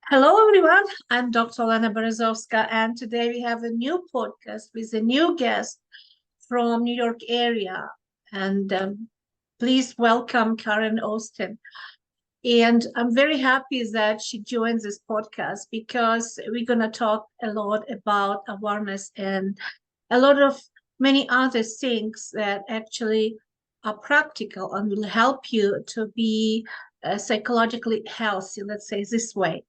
Hello, everyone. I'm Dr. Olena Berezovska, and today we have a new podcast with a new guest from New York area. And please welcome Karen Austin. And I'm very happy that she joins this podcast because we're going to talk a lot about awareness and a lot of many other things that actually are practical and will help you to be psychologically healthy, let's say this way.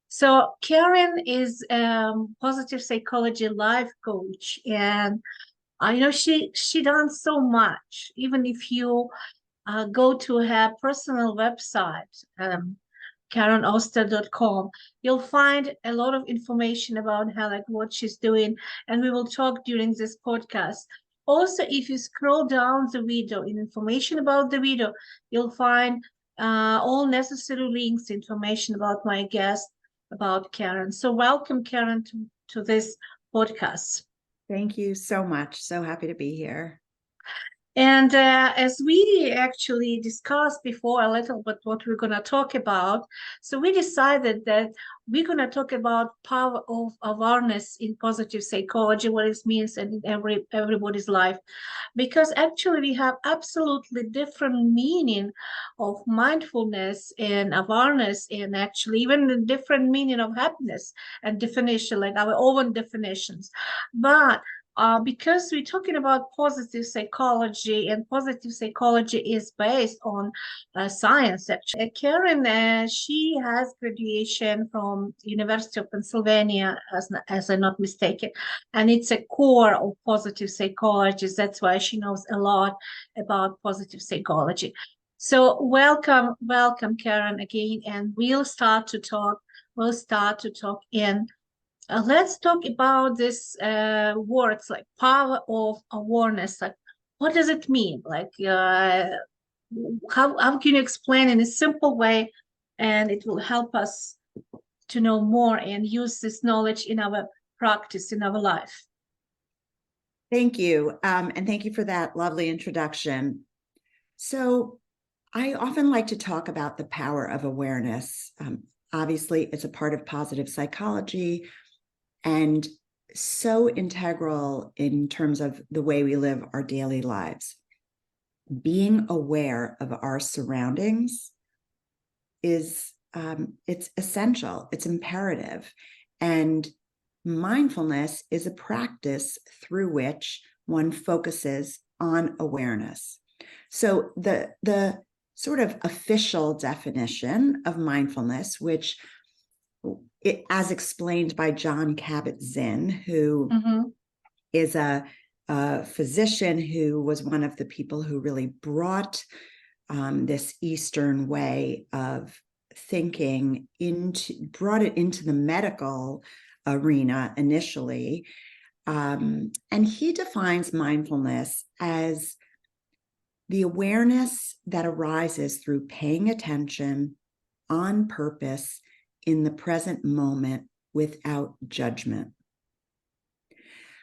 So Karen is positive psychology life coach, and I know she does so much. Even if you go to her personal website, KarenOster.com, you'll find a lot of information about her, like what she's doing, and we will talk during this podcast. Also, if you scroll down the video in information about the video, you'll find all necessary links, information about my guest, about Karen. So welcome, Karen, to this podcast. Thank you so much. So happy to be here. And as we actually discussed before a little bit what we're going to talk about, so we decided that we're going to talk about power of awareness in positive psychology, what it means in everybody's life, because actually we have absolutely different meaning of mindfulness and awareness, and actually even a different meaning of happiness and definition, like our own definitions. But because we're talking about positive psychology, and positive psychology is based on science. Actually, Karen, she has graduation from University of Pennsylvania, as I'm not mistaken, and it's a core of positive psychology. That's why she knows a lot about positive psychology. So welcome, Karen, again, and we'll start to talk. We'll start to talk in let's talk about this words like power of awareness. Like, what does it mean? Like, how can you explain in a simple way, and it will help us to know more and use this knowledge in our practice in our life. Thank you. And thank you for that lovely introduction. So I often like to talk about the power of awareness. Obviously, it's a part of positive psychology and so integral in terms of the way we live our daily lives. Being aware of our surroundings is it's essential, it's imperative. And mindfulness is a practice through which one focuses on awareness. So the sort of official definition of mindfulness, which as explained by Jon Kabat-Zinn, who is a physician who was one of the people who really brought this Eastern way of thinking brought it into the medical arena initially. And he defines mindfulness as the awareness that arises through paying attention on purpose in the present moment without judgment.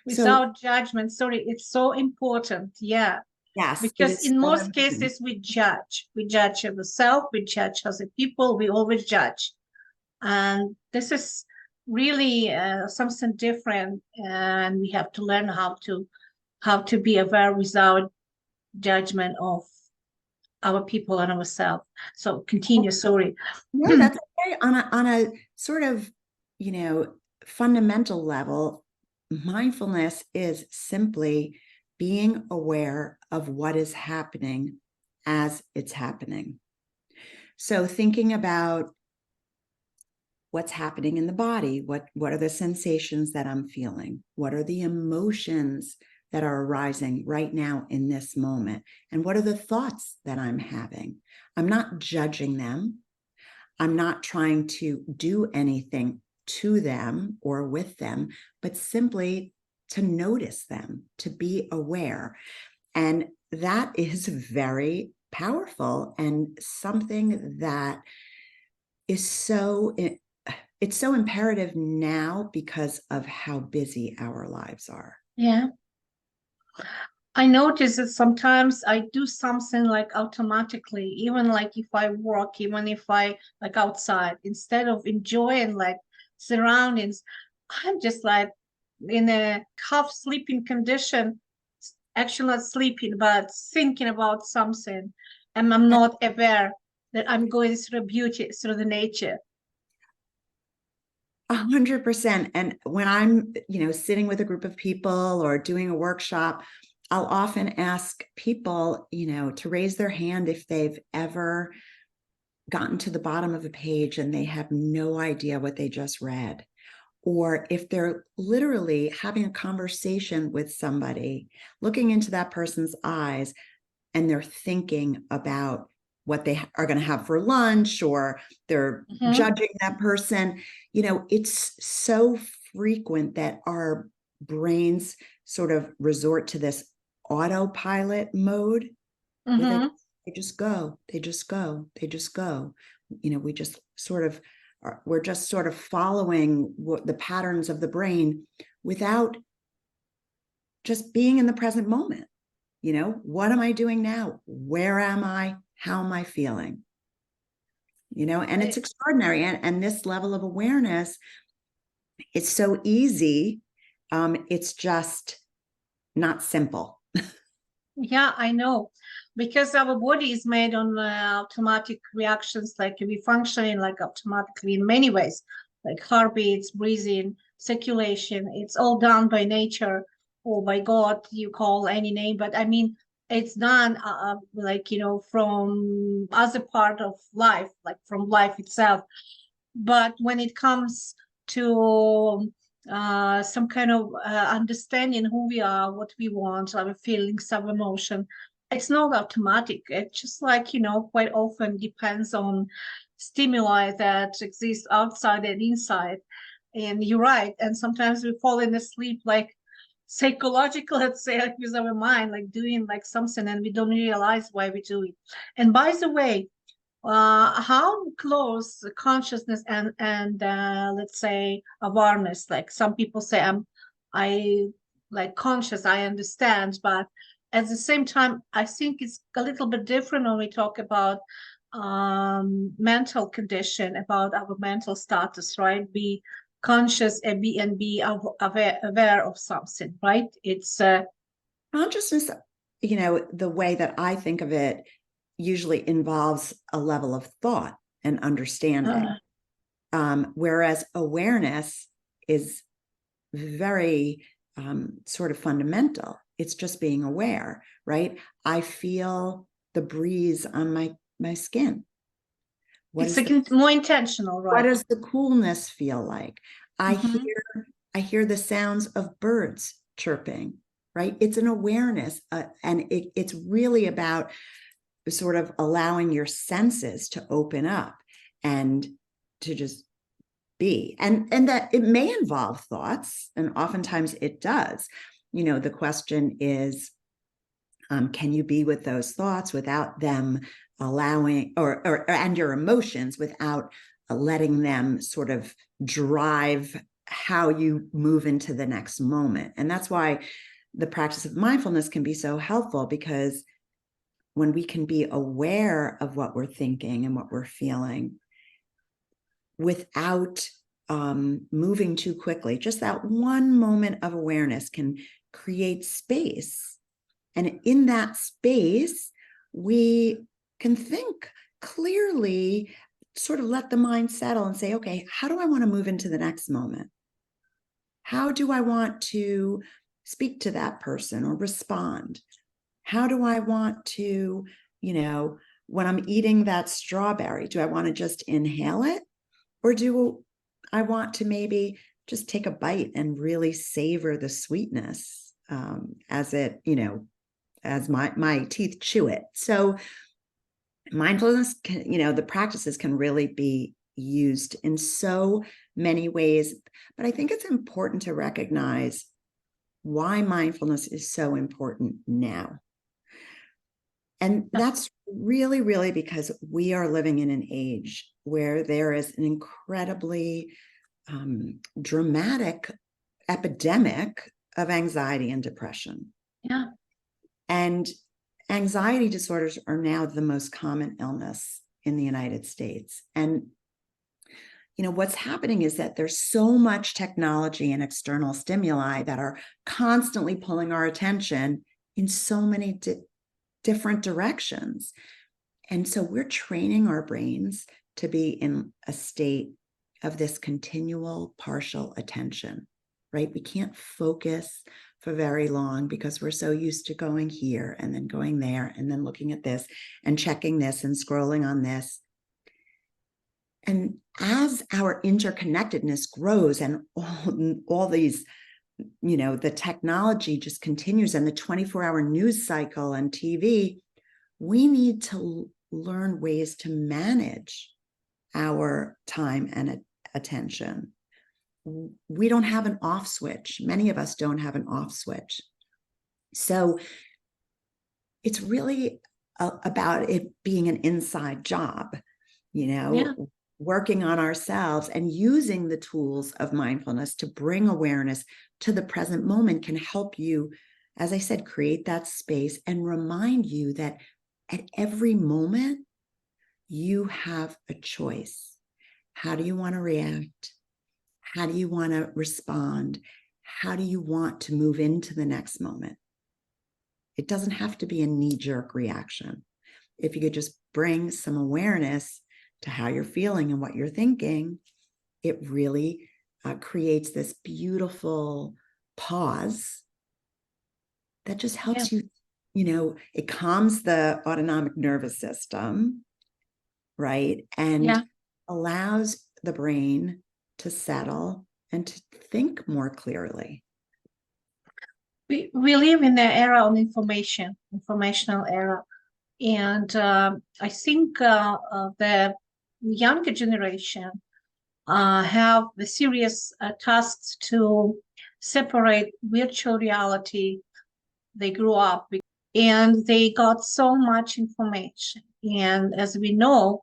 Without judgment, sorry, it's so important. Yeah. Yes. Because in most cases we judge. We judge ourselves, we judge other people, we always judge. And this is really something different, and we have to learn how to be aware without judgment of our people and ourselves. So continue, sorry. No, that's okay. On a sort of, fundamental level, mindfulness is simply being aware of what is happening as it's happening. So thinking about what's happening in the body, what are the sensations that I'm feeling? What are the emotions that are arising right now in this moment? And what are the thoughts that I'm having? I'm not judging them. I'm not trying to do anything to them or with them, but simply to notice them, to be aware. And that is very powerful and something that is it's so imperative now because of how busy our lives are. Yeah. I notice that sometimes I do something like automatically, even like if I walk, even if I like outside, instead of enjoying like surroundings, I'm just like in a half sleeping condition, actually not sleeping, but thinking about something. And I'm not aware that I'm going through beauty, through the nature. 100%. And when I'm, sitting with a group of people or doing a workshop, I'll often ask people, to raise their hand if they've ever gotten to the bottom of a page and they have no idea what they just read. Or if they're literally having a conversation with somebody, looking into that person's eyes, and they're thinking about what they are going to have for lunch, or they're judging that person. It's so frequent that our brains sort of resort to this autopilot mode where they just go, they just go, they just go. We just sort of we're just sort of following the patterns of the brain without just being in the present moment. What am I doing now? Where am I? How am I feeling? And it's extraordinary. And this level of awareness, it's so easy. It's just not simple. Yeah, I know. Because our body is made on automatic reactions, like we functioning like automatically in many ways, like heartbeats, breathing, circulation. It's all done by nature or by God, you call any name. But I mean, it's done like, from other part of life, like from life itself. But when it comes to some kind of understanding who we are, what we want, our feelings, our emotion, it's not automatic. It's just like, quite often depends on stimuli that exist outside and inside. And you're right. And sometimes we fall in asleep, like psychological, let's say, like with our mind, like doing like something, and we don't realize why we do it. And by the way, how close consciousness and let's say awareness, like some people say I like conscious, I understand, but at the same time I think it's a little bit different when we talk about mental condition, about our mental status, right? Be conscious and be aware of something, right? It's Consciousness, the way that I think of it usually involves a level of thought and understanding. Whereas awareness is very sort of fundamental. It's just being aware, right? I feel the breeze on my skin. it's like more intentional, What right? does the coolness feel like? I hear the sounds of birds chirping, right? It's an awareness, and it's really about sort of allowing your senses to open up and to just be. And that it may involve thoughts, and oftentimes it does. The question is, can you be with those thoughts without them allowing, or and your emotions without letting them sort of drive how you move into the next moment? And that's why the practice of mindfulness can be so helpful, because when we can be aware of what we're thinking and what we're feeling without moving too quickly, just that one moment of awareness can create space. And in that space, we can think clearly, sort of let the mind settle and say, okay, how do I want to move into the next moment? How do I want to speak to that person or respond? How do I want to, when I'm eating that strawberry, do I want to just inhale it? Or do I want to maybe just take a bite and really savor the sweetness as it, as my teeth chew it? So mindfulness can, the practices can really be used in so many ways. But I think it's important to recognize why mindfulness is so important now. And that's really, really because we are living in an age where there is an incredibly dramatic epidemic of anxiety and depression. Yeah. And anxiety disorders are now the most common illness in the United States. And what's happening is that there's so much technology and external stimuli that are constantly pulling our attention in so many different directions. And so we're training our brains to be in a state of this continual partial attention, right? We can't focus for very long because we're so used to going here and then going there and then looking at this and checking this and scrolling on this. And as our interconnectedness grows and all these, the technology just continues and the 24-hour news cycle and TV, we need to learn ways to manage our time and attention. We don't have an off switch. Many of us don't have an off switch. So it's really about it being an inside job, Yeah. working on ourselves and using the tools of mindfulness to bring awareness to the present moment can help you, as I said, create that space and remind you that at every moment, you have a choice. How do you want to react? How do you want to respond? How do you want to move into the next moment? It doesn't have to be a knee-jerk reaction. If you could just bring some awareness to how you're feeling and what you're thinking, it really creates this beautiful pause that just helps you, it calms the autonomic nervous system, right? And allows the brain to settle and to think more clearly. We live in the era of informational era. And I think the younger generation have the serious tasks to separate virtual reality. They grew up with, and they got so much information. And as we know,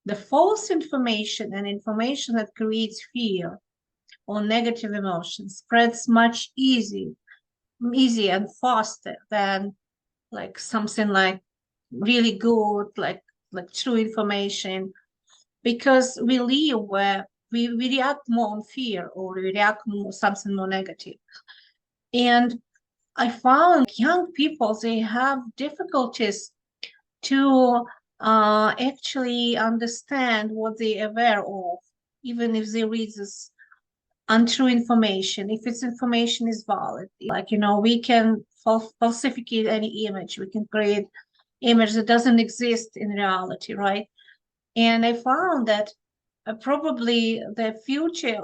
the false information and information that creates fear or negative emotions spreads much easier and faster than like something like really good, like true information, because we live where we react more on fear or we react more something more negative. And I found young people, they have difficulties to actually understand what they're aware of, even if they read this untrue information, if its information is valid. Like, we can falsificate any image, we can create image that doesn't exist in reality, right? And I found that probably the future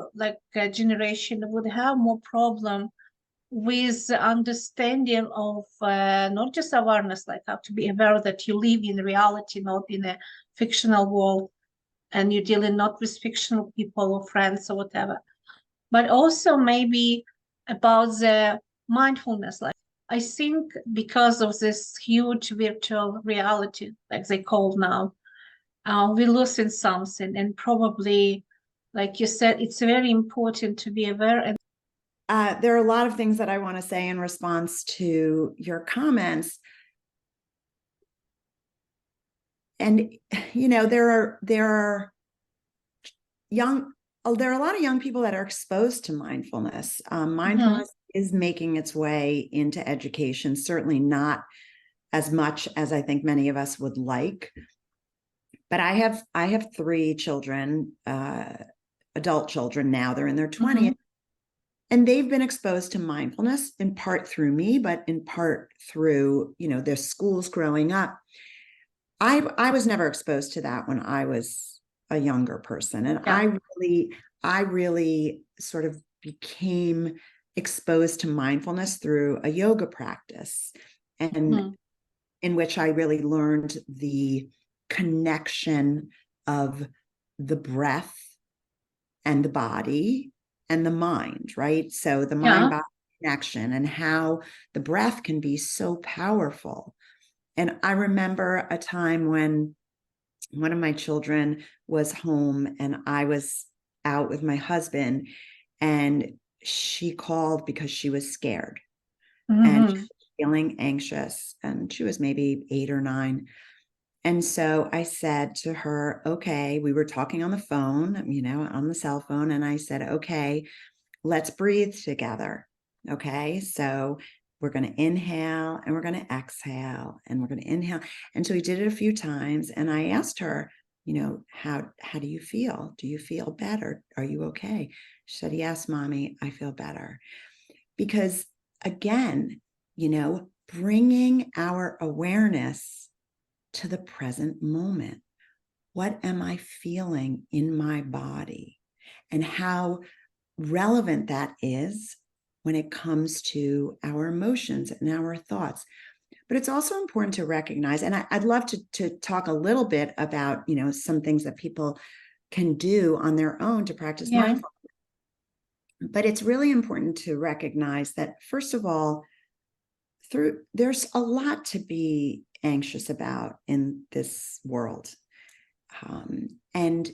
generation would have more problem with understanding of not just awareness, like how to be aware that you live in reality, not in a fictional world, and you're dealing not with fictional people or friends or whatever, but also maybe about the mindfulness. Like, I think because of this huge virtual reality, like they call now, we're losing something. And probably, like you said, it's very important to be aware. And there are a lot of things that I want to say in response to your comments. And, there are a lot of young people that are exposed to mindfulness. Mindfulness is making its way into education, certainly not as much as I think many of us would like. But I have 3 children, adult children now. They're in their 20s. And they've been exposed to mindfulness in part through me, but in part through, their schools growing up. I was never exposed to that when I was a younger person. And I really sort of became exposed to mindfulness through a yoga practice, and in which I really learned the connection of the breath and the body and the mind, right? So the mind-body connection and how the breath can be so powerful. And I remember a time when one of my children was home and I was out with my husband, and she called because she was scared. And feeling anxious, and she was maybe 8 or 9. And so I said to her, okay, we were talking on the phone, on the cell phone. And I said, okay, let's breathe together. Okay. So we're going to inhale and we're going to exhale and we're going to inhale. And so we did it a few times. And I asked her, how do you feel? Do you feel better? Are you okay? She said, yes, mommy, I feel better. Because again, bringing our awareness to the present moment. What am I feeling in my body? And how relevant that is when it comes to our emotions and our thoughts. But it's also important to recognize, and I'd love to talk a little bit about, some things that people can do on their own to practice mindfulness. But it's really important to recognize that, first of all, there's a lot to be anxious about in this world. And,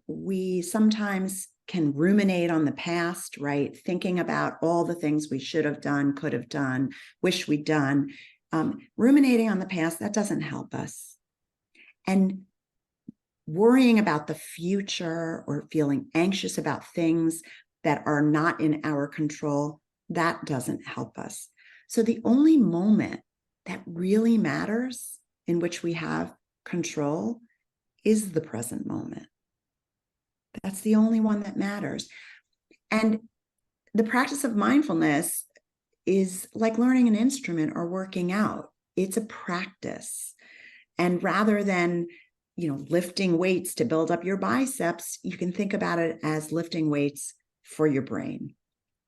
we sometimes can ruminate on the past, right? Thinking about all the things we should have done, could have done, wish we'd done. Ruminating on the past, that doesn't help us. And worrying about the future or feeling anxious about things that are not in our control, that doesn't help us. So the only moment that really matters in which we have control is the present moment. That's the only one that matters. And the practice of mindfulness is like learning an instrument or working out. It's a practice. And rather than, lifting weights to build up your biceps, you can think about it as lifting weights for your brain.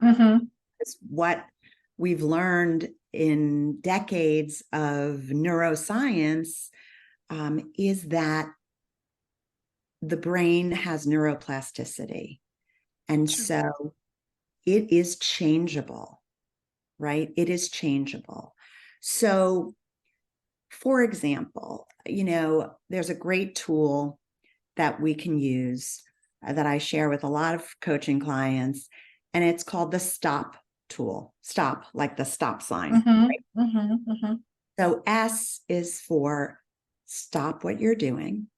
Mm-hmm. It's what we've learned in decades of neuroscience, is that the brain has neuroplasticity. And so it is changeable, right? It is changeable. So, for example, there's a great tool that we can use that I share with a lot of coaching clients, and it's called the STOP tool. STOP, like the stop sign. Mm-hmm. Right? Mm-hmm. Mm-hmm. So S is for stop what you're doing.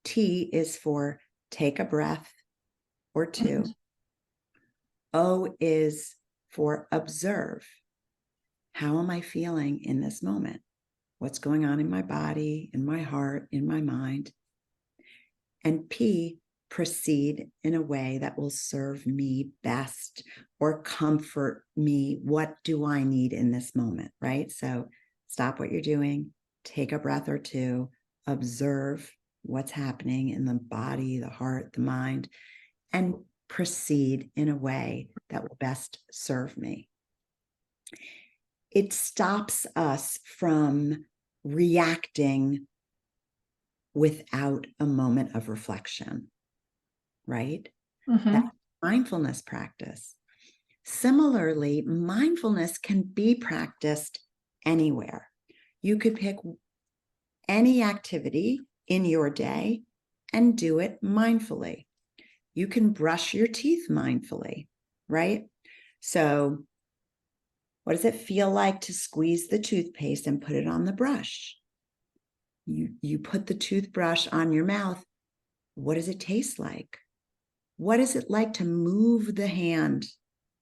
T is for take a breath or two. Mm-hmm. O is for observe. How am I feeling in this moment? What's going on in my body, in my heart, in my mind? And P, proceed in a way that will serve me best or comfort me. What do I need in this moment, right? So stop what you're doing, take a breath or two, observe what's happening in the body, the heart, the mind, and proceed in a way that will best serve me. It stops us from reacting without a moment of reflection, right? Mm-hmm. That's mindfulness practice. Similarly, mindfulness can be practiced anywhere. You could pick any activity in your day and do it mindfully. You can brush your teeth mindfully, right? So, what does it feel like to squeeze the toothpaste and put it on the brush? You put the toothbrush on your mouth. What does it taste like? What is it like to move the hand,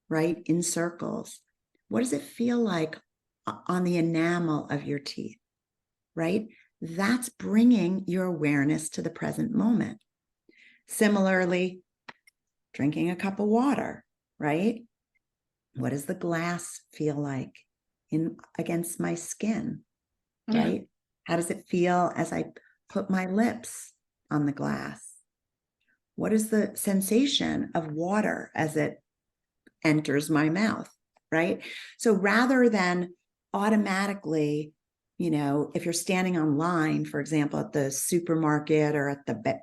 right, in circles? What does it feel like on the enamel of your teeth, right? That's bringing your awareness to the present moment. Similarly, drinking a cup of water, right? What does the glass feel like against my skin, right? How does it feel as I put my lips on the glass? What is the sensation of water as it enters my mouth, right? So rather than automatically, if you're standing on line, for example, at the supermarket or at the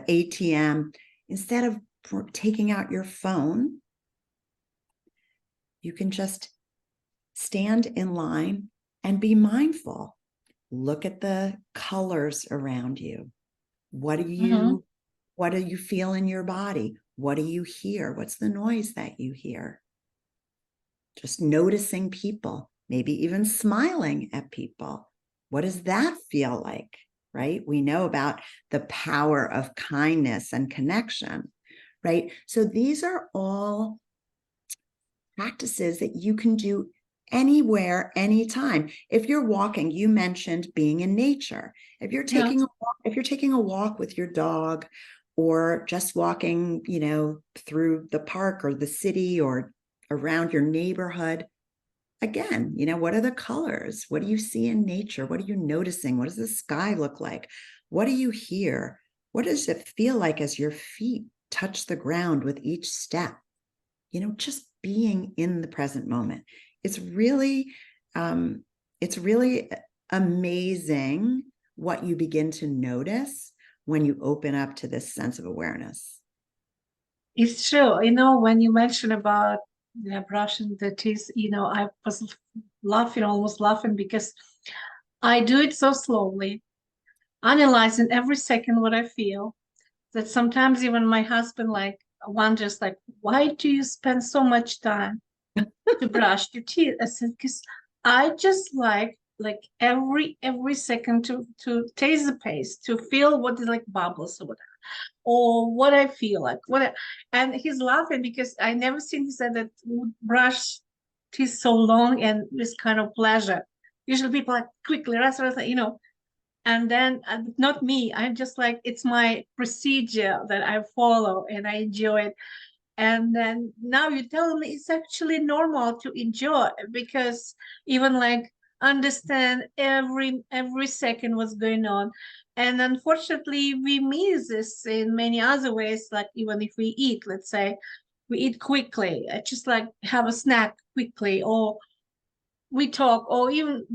ATM, instead of taking out your phone, you can just stand in line and be mindful. Look at the colors around you. What do you feel in your body? What do you hear? What's the noise that you hear? Just noticing people, maybe even smiling at people. What does that feel like, right? We know about the power of kindness and connection, right? So these are all practices that you can do anywhere, anytime. If you're walking, you mentioned being in nature. If you're Yeah. taking a walk with your dog, or just walking, through the park or the city or around your neighborhood, again, what are the colors? What do you see in nature? What are you noticing? What does the sky look like? What do you hear? What does it feel like as your feet touch the ground with each step? Just being in the present moment. It's really, it's really amazing what you begin to notice when you open up to this sense of awareness. It's true. When you mention about Russian, that is, I was laughing, almost laughing, because I do it so slowly, analyzing every second what I feel, that sometimes even my husband like wonders, like, why do you spend so much time to brush your teeth? I said, because I just like every second to taste the paste, to feel what is like bubbles or whatever, or what I feel like. And he's laughing because I never seen he said that would brush teeth so long and with kind of pleasure. Usually people like quickly, rest, and then not me. I'm just like, it's my procedure that I follow and I enjoy it. And then now you tell me it's actually normal to enjoy, because even like understand every second what's going on. And unfortunately we miss this in many other ways, like even if we eat, let's say we eat quickly, just like have a snack quickly, or we talk, or even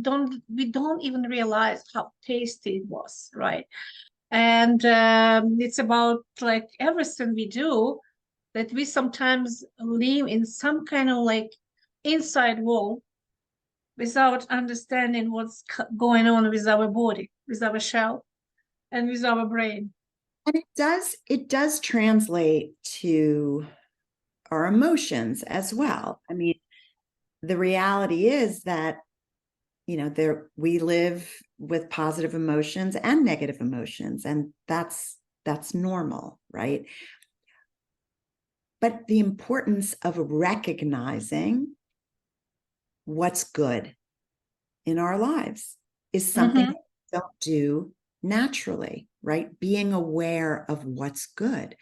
we don't even realize how tasty it was, right? And it's about like everything we do, that we sometimes live in some kind of like inside wall without understanding what's going on with our body, with our shell, and with our brain. And it does translate to our emotions as well. I mean, the reality is that we live with positive emotions and negative emotions, and that's normal, right? But the importance of recognizing what's good in our lives is something Mm-hmm. that we don't do naturally, right? Being aware of what's good,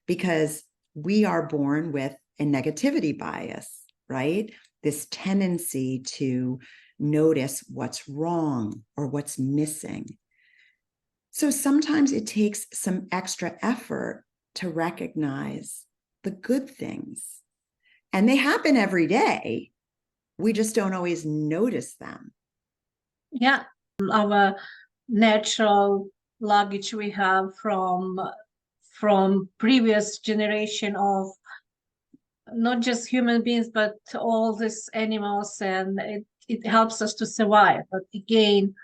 because we are born with a negativity bias, right? This tendency to notice what's wrong or what's missing. So sometimes it takes some extra effort to recognize the good things. And they happen every day. We just don't always notice them. Yeah, our natural luggage we have from previous generation of not just human beings but all these animals, and it helps us to survive. But again,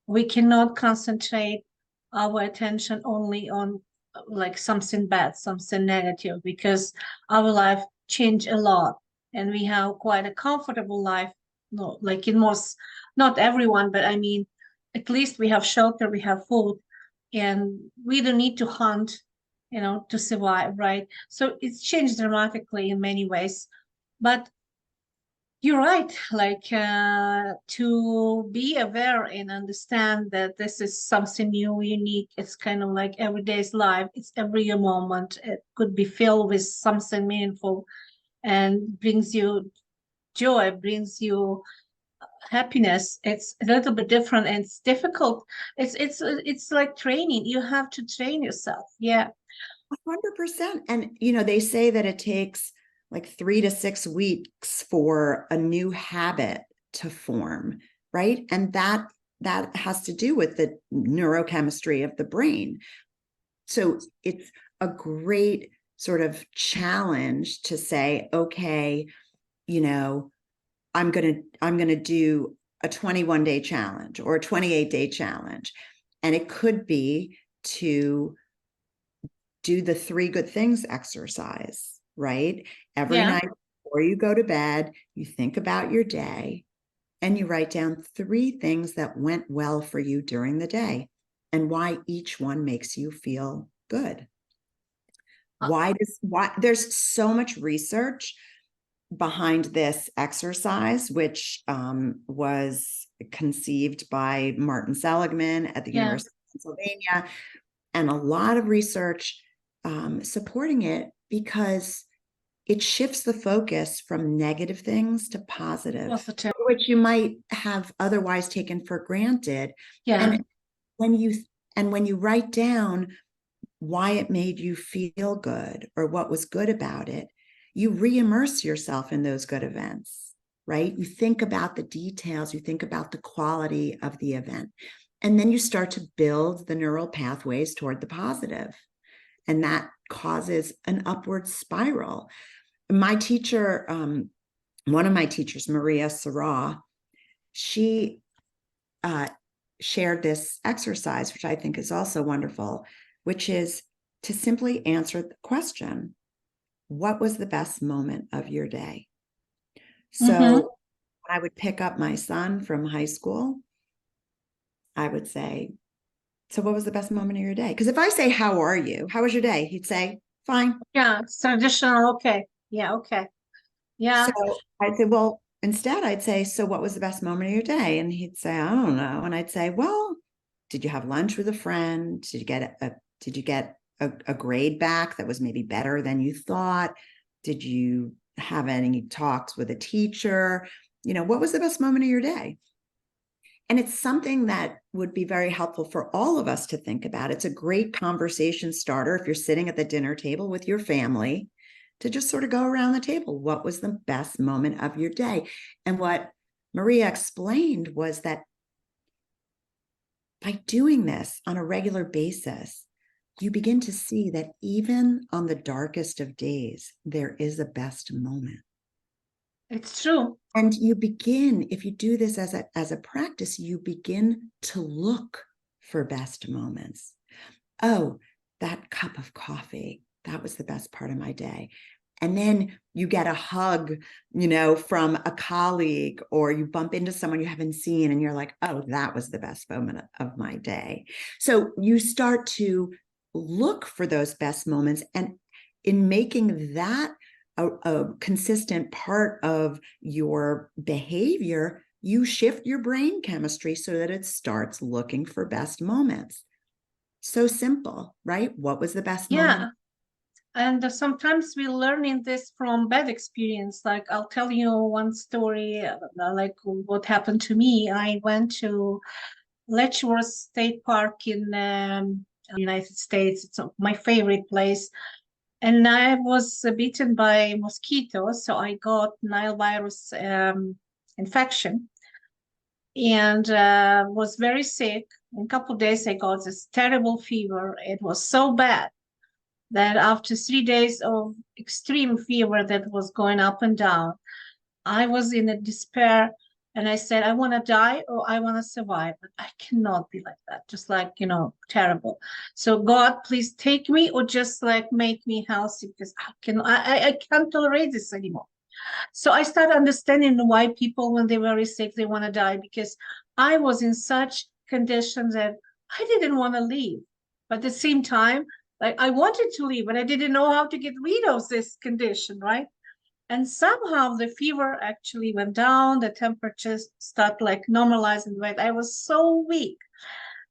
we cannot concentrate our attention only on like something bad, something negative, because our life changed a lot, and we have quite a comfortable life. No, like in most, not everyone, but I mean, at least we have shelter, we have food, and we don't need to hunt, to survive, right? So it's changed dramatically in many ways. But you're right, like to be aware and understand that this is something new, unique. It's kind of like everyday's life. It's every moment. It could be filled with something meaningful and brings you joy, brings you happiness. It's a little bit different and it's difficult. It's like training. You have to train yourself. Yeah. 100%. And, they say that it takes like 3 to 6 weeks for a new habit to form, right? And that has to do with the neurochemistry of the brain. So it's a great sort of challenge to say, okay, I'm going to do a 21-day challenge or a 28-day challenge. And it could be to do the 3 good things exercise, right? Every Yeah. night before you go to bed, you think about your day and you write down 3 things that went well for you during the day and why each one makes you feel good. Why there's so much research behind this exercise, which was conceived by Martin Seligman at the University of Pennsylvania, and a lot of research supporting it, because it shifts the focus from negative things to positive, which you might have otherwise taken for granted. And when you write down why it made you feel good or what was good about it, you re-immerse yourself in those good events, right? You think about the details, you think about the quality of the event, and then you start to build the neural pathways toward the positive. And that causes an upward spiral. My teacher, one of my teachers, Maria Sarah, she shared this exercise, which I think is also wonderful, which is to simply answer the question, what was the best moment of your day? So when I would pick up my son from high school, I would say, so what was the best moment of your day? Because if I say, how are you? How was your day? He'd say, fine. Yeah, it's traditional. Okay. Yeah, okay. Yeah. So I'd say, well, instead I'd say, so what was the best moment of your day? And he'd say, I don't know. And I'd say, well, did you have lunch with a friend? Did you get a grade back that was maybe better than you thought? Did you have any talks with a teacher? What was the best moment of your day? And it's something that would be very helpful for all of us to think about. It's a great conversation starter if you're sitting at the dinner table with your family, to just sort of go around the table. What was the best moment of your day? And what Maria explained was that by doing this on a regular basis, you begin to see that even on the darkest of days, there is a best moment. It's true. And you begin, if you do this as a practice, you begin to look for best moments. Oh, that cup of coffee, that was the best part of my day. And then you get a hug, from a colleague, or you bump into someone you haven't seen and you're like, oh, that was the best moment of my day. So you start to look for those best moments. And in making that a consistent part of your behavior, you shift your brain chemistry so that it starts looking for best moments. So simple, right? What was the best moment? And sometimes we're learning this from bad experience. Like, I'll tell you one story, like what happened to me. I went to Letchworth State Park in United States. It's my favorite place. And I was bitten by mosquitoes, so I got Nile virus infection and was very sick. In a couple of days, I got this terrible fever. It was so bad that after 3 days of extreme fever that was going up and down, I was in a despair. And I said, I want to die or I want to survive, but I cannot be like that. Just like, terrible. So God, please take me, or just like make me healthy, because I can't tolerate this anymore. So I started understanding why people, when they're very sick, they want to die, because I was in such conditions that I didn't want to leave. But at the same time, like, I wanted to leave, but I didn't know how to get rid of this condition, right? And somehow the fever actually went down, the temperatures start like normalizing, right? I was so weak.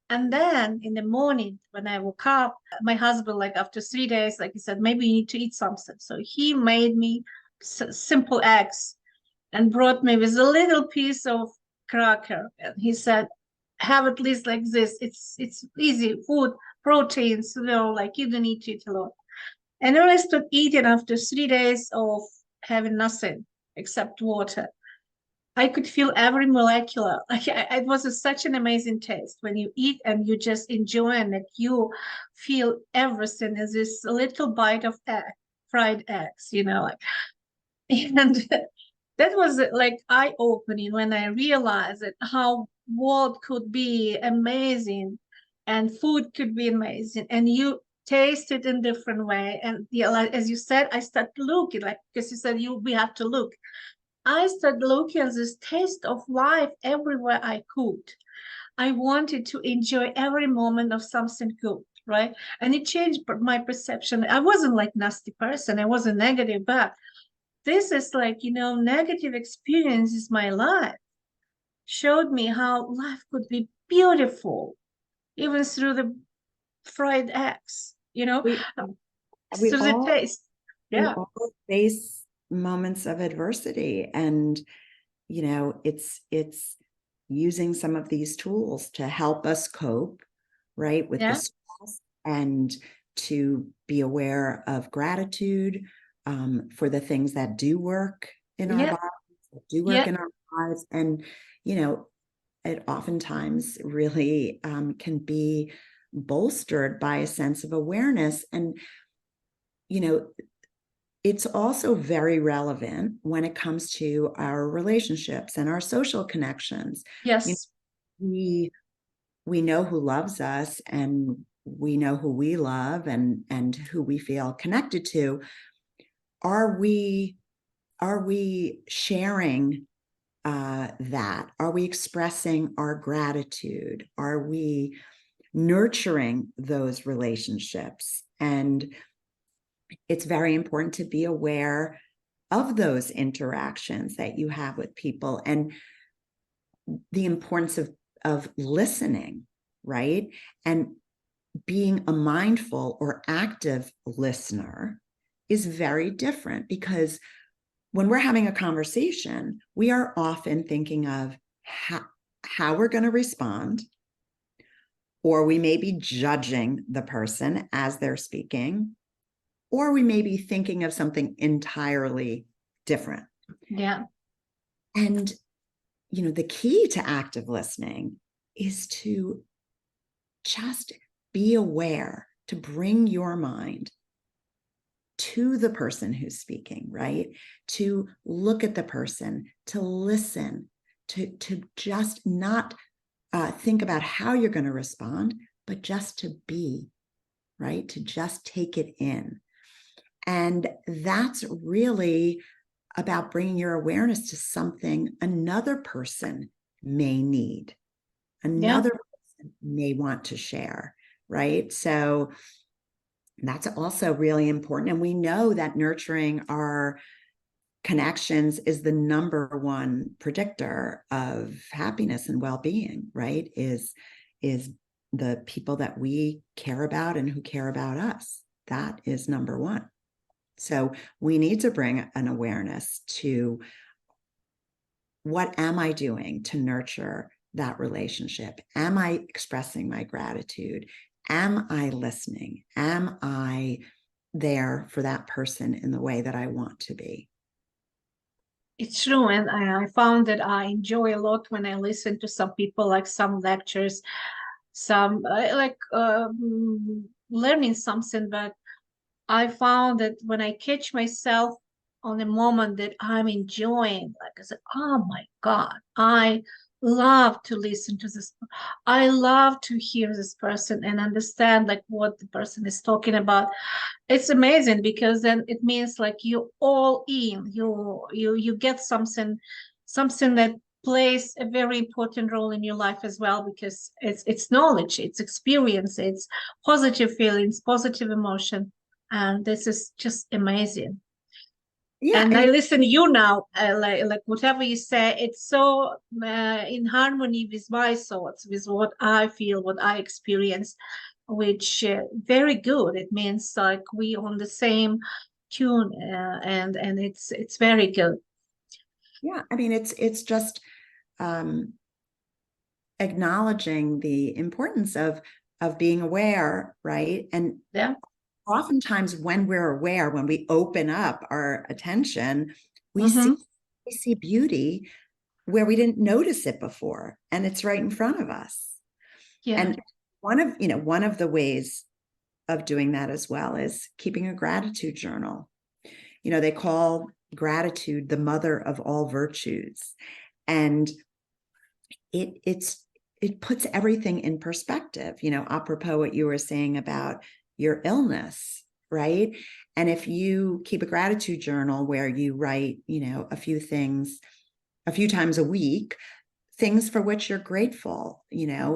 And then in the morning when I woke up, my husband, like after 3 days, like he said, maybe you need to eat something. So he made me simple eggs and brought me with a little piece of cracker. And he said, have at least like this. It's easy food, proteins, like you don't need to eat a lot. And then I started eating after 3 days of having nothing except water. I could feel every molecular. It was such an amazing taste when you eat and you just enjoy, and that you feel everything as this little bite of egg, fried eggs, And that was like eye-opening when I realized that how world could be amazing and food could be amazing, and you taste it in different way. And like, as you said, I started looking, like, because you said we have to look. I started looking at this taste of life everywhere I could. I wanted to enjoy every moment of something good, right? And it changed my perception. I wasn't like nasty person. I wasn't negative, but this is like, negative experiences my life showed me how life could be beautiful, even through the fried eggs, We we through the all taste. we Yeah, all face moments of adversity, and it's using some of these tools to help us cope, right, with the yeah, stress, and to be aware of gratitude for the things that do work in our yeah, bodies, that do work yeah, in our lives. And it oftentimes really can be bolstered by a sense of awareness. And you know it's also very relevant when it comes to our relationships and our social connections. You know, yes, we know who loves us, and we know who we love, and who we feel connected to. Are we sharing that? Are we expressing our gratitude? Are we nurturing those relationships? And it's very important to be aware of those interactions that you have with people, and the importance of listening, right? And being a mindful or active listener is very different, because when we're having a conversation, we are often thinking of how we're going to respond, or we may be judging the person as they're speaking, or we may be thinking of something entirely different. yeah, And the key to active listening is to just be aware, to bring your mind to the person who's speaking, right? To look at the person, to listen, to just not think about how you're going to respond, but just to be, right? To just take it in. And that's really about bringing your awareness to something another person may need, yeah, another person may want to share, right? So that's also really important. And we know that nurturing our connections is the number one predictor of happiness and well-being, right? Is the people that we care about and who care about us. That is number one. So we need to bring an awareness to, what am I doing to nurture that relationship? Am I expressing my gratitude? Am I listening? Am I there for that person in the way that I want to be? it's true. And I found that I enjoy a lot when I listen to some people, like some lectures, some learning something. But I found that when I catch myself on a moment that I'm enjoying, like I said, oh my God, I love to listen to this. I love to hear this person and understand like what the person is talking about. It's amazing because then it means like you all in, you get something that plays a very important role in your life as well, because it's knowledge, it's experience, it's positive feelings, positive emotion, and this is just amazing. Yeah, And I I mean, listen to you now, like whatever you say, it's so in harmony with my thoughts, with what I feel, what I experience, which very good. It means like we on the same tune, and it's very good. yeah, I mean, it's just um, acknowledging the importance of being aware, right? And Yeah. oftentimes when we're aware, when we open up our attention, we see Mm-hmm. we see beauty where we didn't notice it before, and it's right in front of us. Yeah. And one of the ways of doing that as well is keeping a gratitude journal. They call gratitude the mother of all virtues, and it puts everything in perspective. Apropos what you were saying about your illness, right? And if you keep a gratitude journal where you write, a few things a few times a week, things for which you're grateful,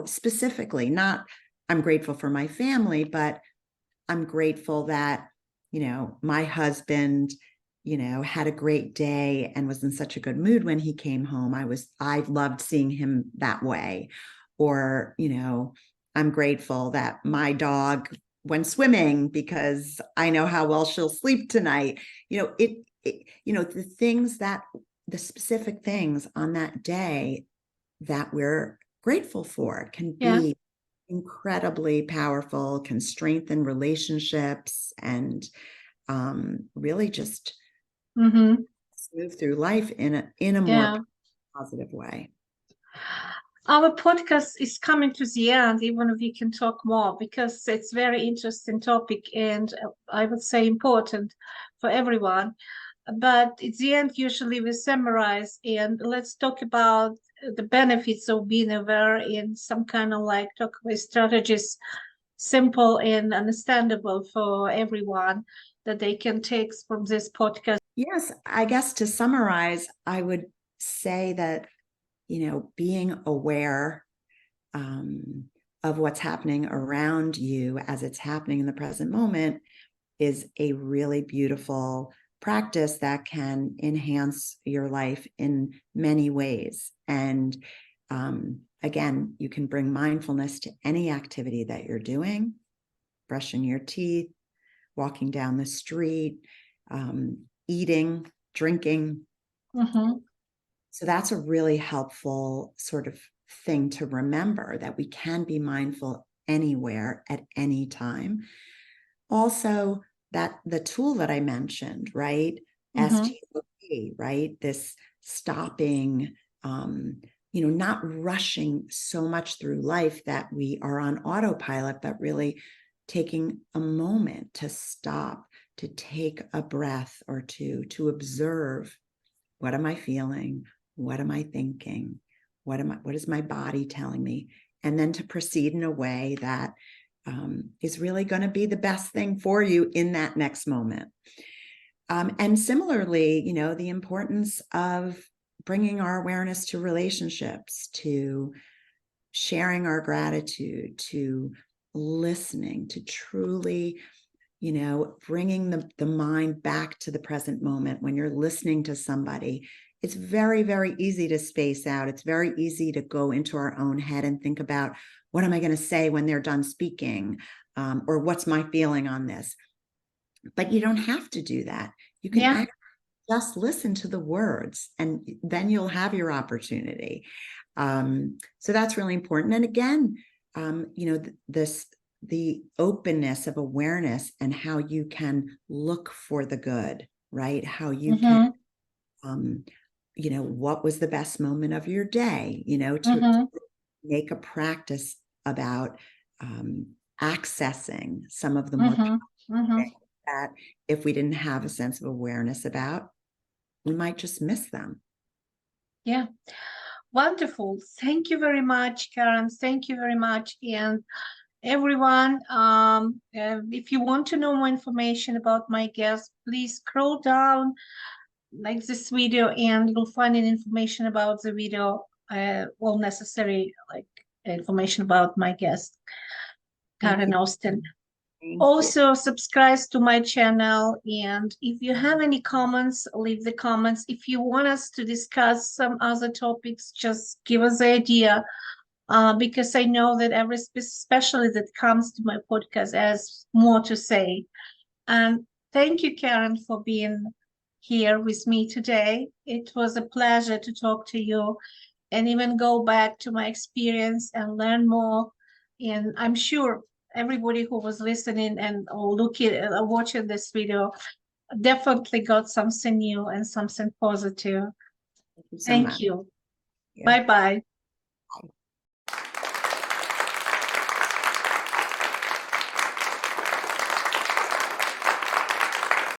specifically, not I'm grateful for my family, but I'm grateful that, my husband, had a great day and was in such a good mood when he came home. I loved seeing him that way. Or, I'm grateful that my dog went swimming because I know how well she'll sleep tonight. The specific things on that day that we're grateful for can be incredibly powerful, can strengthen relationships, and really just move through life in a more positive way. Our podcast is coming to the end, even if we can talk more, because it's very interesting topic and I would say important for everyone. But at the end, usually we summarize and let's talk about the benefits of being aware in some kind of like talk with strategies, simple and understandable for everyone that they can take from this podcast. Yes, I guess to summarize, I would say that, being aware of what's happening around you as it's happening in the present moment is a really beautiful practice that can enhance your life in many ways. And again, you can bring mindfulness to any activity that you're doing, brushing your teeth, walking down the street, eating, drinking. So that's a really helpful sort of thing to remember, that we can be mindful anywhere at any time. Also, that the tool that I mentioned, right? STOP, right? This stopping, not rushing so much through life that we are on autopilot, but really taking a moment to stop, to take a breath or two, to observe, what am I feeling? What am I thinking? What is my body telling me? And then to proceed in a way that is really going to be the best thing for you in that next moment. And similarly, the importance of bringing our awareness to relationships, to sharing our gratitude, to listening, to truly, bringing the mind back to the present moment. When you're listening to somebody, it's very, very easy to space out. It's very easy to go into our own head and think about, what am I going to say when they're done speaking? Or what's my feeling on this? But you don't have to do that. You can actually just listen to the words, and then you'll have your opportunity. So that's really important. And again, the openness of awareness and how you can look for the good, right? How you can, what was the best moment of your day, to make a practice about accessing some of the more things that if we didn't have a sense of awareness about, we might just miss them. Yeah. Wonderful. Thank you very much, Karen. Thank you very much. And everyone, if you want to know more information about my guest, please scroll down like this video and you'll find information about the video, all necessary like information about my guest, Karen Austin. Also subscribe to my channel, and if you have any comments, leave the comments. If you want us to discuss some other topics, just give us the idea, because I know that every specialist that comes to my podcast has more to say. And thank you, Karen, for being here with me today. It was a pleasure to talk to you and even go back to my experience and learn more. And I'm sure everybody who was listening and or watching this video definitely got something new and something positive. Thank you. Bye-bye.